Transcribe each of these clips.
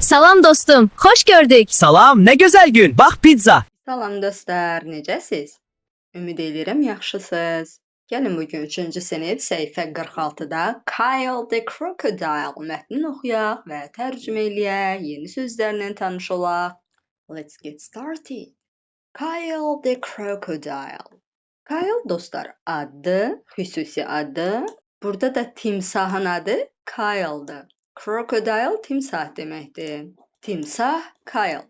Salam dostum, xoş gördük. Salam, nə gözəl gün. Bax pizza. Salam dostlar, necəsiz? Ümid edirəm yaxşısınız. Gəlin bugün 3-cü sinif səhifə 46-da Kyle the Crocodile mətnini oxuyaq və tərcümə eləyək, yeni sözlərlə tanış olaq. Let's get started. Kyle the Crocodile. Kyle dostlar adı, xüsusi adı. Burada da timsahın adı Kyle'dır. Crocodile timsah deməkdir. Timsah Kyle.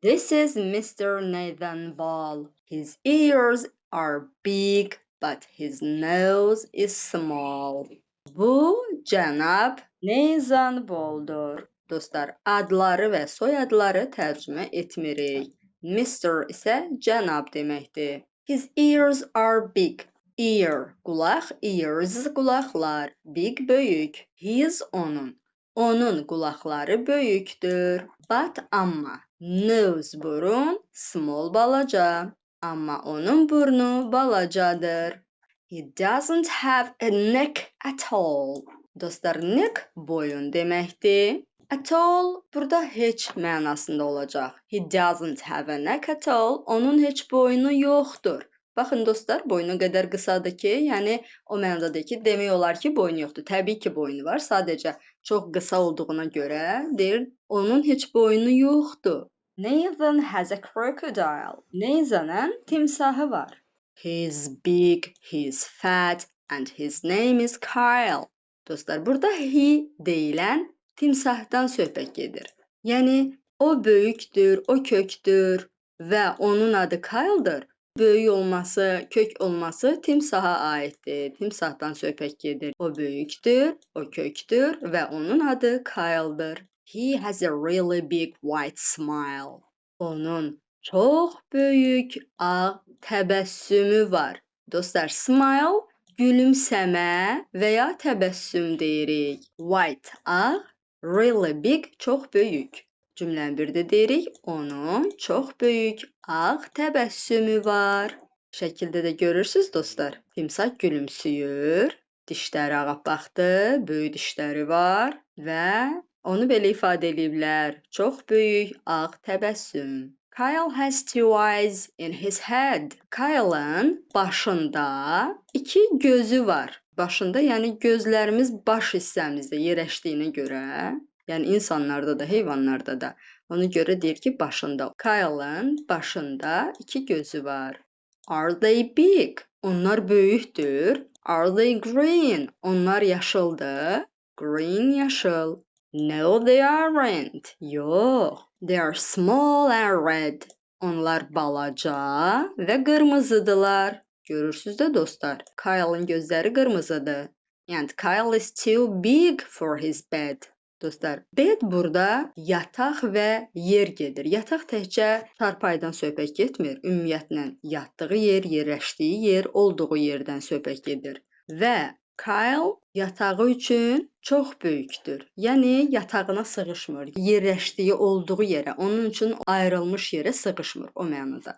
This is Mr. Nathan Ball. His ears are big, but his nose is small. Bu cənab Nathan Ball'dur. Dostlar, adları və soyadları tərcümə etmirik. Mr. isə cənab deməkdir. His ears are big. Ear, qulaq, ears, qulaqlar. Big, böyük. His, onun. Onun qulaqları böyükdür. But, amma. Nose, burun, small, balaca. Amma onun burnu balacadır. He doesn't have a neck at all. Dostlar, neck boyun deməkdir. At all burada heç mənasında olacaq. He doesn't have a neck at all. Onun heç boynu yoxdur. Baxın dostlar, boynu o qədər qısadır ki, yəni o mənadadır ki, demək olar ki, boynu yoxdur. Təbii ki, boynu var. Sadəcə çox qısa olduğuna görə deyir, onun heç boynu yoxdur. Nathan has a crocodile. Nathan'ın timsahı var. He's big, he's fat and his name is Kyle. Dostlar, burada he deyilən timsahdan söhbət gedir. Yəni, o böyükdür, o köktür və onun adı Kyle'dır. Böyük olması, kök olması timsaha aiddir. Timsahdan söhbət gedir. O böyükdür, o köktür və onun adı Kyle'dır. He has a really big white smile. Onun çox böyük ağ təbəssümü var. Dostlar, smile gülümsəmə və ya təbəssüm deyirik. White ağ, really big çox böyük. Cümləni bir də deyirik, onun çox böyük ağ təbəssümü var. Şəkildə də görürsüz dostlar. Timsah gülümsüyür, dişləri ağappaqdır, böyük dişləri var və onu belə ifadə ediblər. Çox böyük ağ təbəssüm. Kyle has two eyes in his head. Kyle'ın başında iki gözü var. Başında, yəni gözlərimiz baş hissəmizdə yerləşdiyinə görə, yəni insanlarda da, heyvanlarda da. Ona görə deyir ki, başında. Kyle'ın başında iki gözü var. Are they big? Onlar böyükdür. Are they green? Onlar yaşıldır. Green, yaşıl. No, they aren't. Yox. They are small and red. Onlar balaca və qırmızıdırlar. Görürsüz də dostlar, Kyle'ın gözləri qırmızıdır. And Kyle is too big for his bed. Dostlar, bed burada yataq və yer gedir. Yataq təkcə çarpaydan söhbət getmir. Ümumiyyətlə, yatdığı yer, yerləşdiyi yer, olduğu yerdən söhbət gedir. Və Kyle yatağı üçün çox böyükdür. Yəni, yatağına sığışmır. Yerləşdiyi olduğu yerə, onun üçün ayrılmış yerə sığışmır o mənada.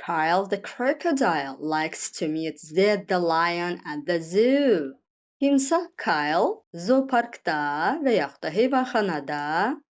Kyle the crocodile likes to meet Zed the lion at the zoo. Timsah Kyle zooparkda və yaxud da heyvanxanada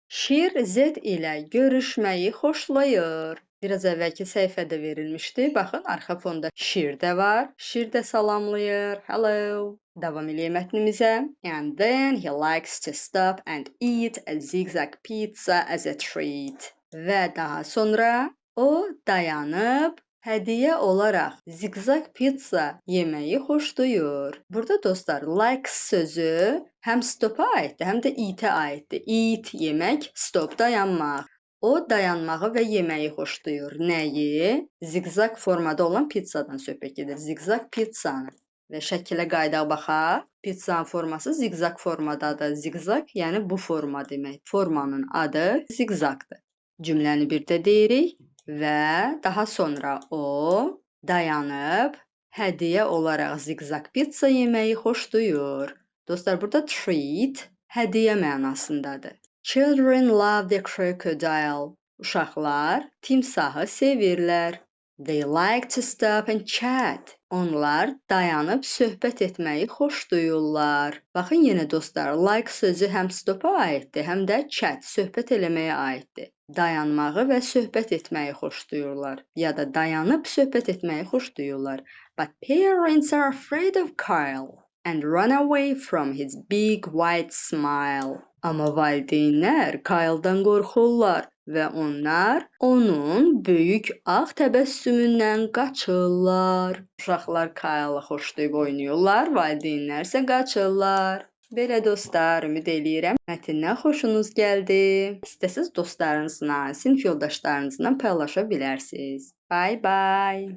şir Zed ilə görüşməyi xoşlayır. Biraz əvvəlki səhifədə verilmişdi. Baxın, arxa fonda şir də var. Şir də salamlayır. Hello. Davam eləyək mətnimizə. And then he likes to stop and eat a zigzag pizza as a treat. Və daha sonra o dayanıb hədiyyə olaraq zigzag pizza yeməyi xoşlayır. Burada dostlar, like sözü həm stopa aiddir, həm də eat-ə aiddir. Eat, yemək, stop, dayanmaq. O dayanmağı və yeməyi xoşlayır. Nəyi? Zigzag formada olan pizzadan söhbət gedir. Zigzag pizzanı. Və şəkilə qayıdaq baxaq. Pizzanın forması zigzag formadadır. Zigzag, yəni bu forma demək. Formanın adı zigzagdır. Cümləni bir də deyirik. Və daha sonra o dayanıb hədiyyə olaraq zigzag pizza yeməyi xoşlayır. Dostlar, burada treat hədiyyə mənasındadır. Children love the crocodile. Uşaqlar timsahı sevirlər. They like to stop and chat. Onlar dayanıb söhbət etməyi xoşlayırlar. Baxın yenə dostlar, like sözü həm stopa aiddir, həm də chat, söhbət eləməyə aiddir. Dayanmağı və söhbət etməyi xoşlayırlar ya da dayanıb söhbət etməyi xoşlayırlar. But parents are afraid of Kyle and run away from his big white smile. Amma valideynlər Kyle'dan qorxurlar və onlar onun böyük ağ təbəssümündən qaçırlar. Uşaqlar Kyle'ı xoşlayıb oynayırlar, valideynlər isə qaçırlar. Belə dostlar, ümid eləyirəm mətndən xoşunuz gəldi. İstəsiz dostlarınızla, sinif yoldaşlarınızla paylaşa bilərsiniz. Bye bye.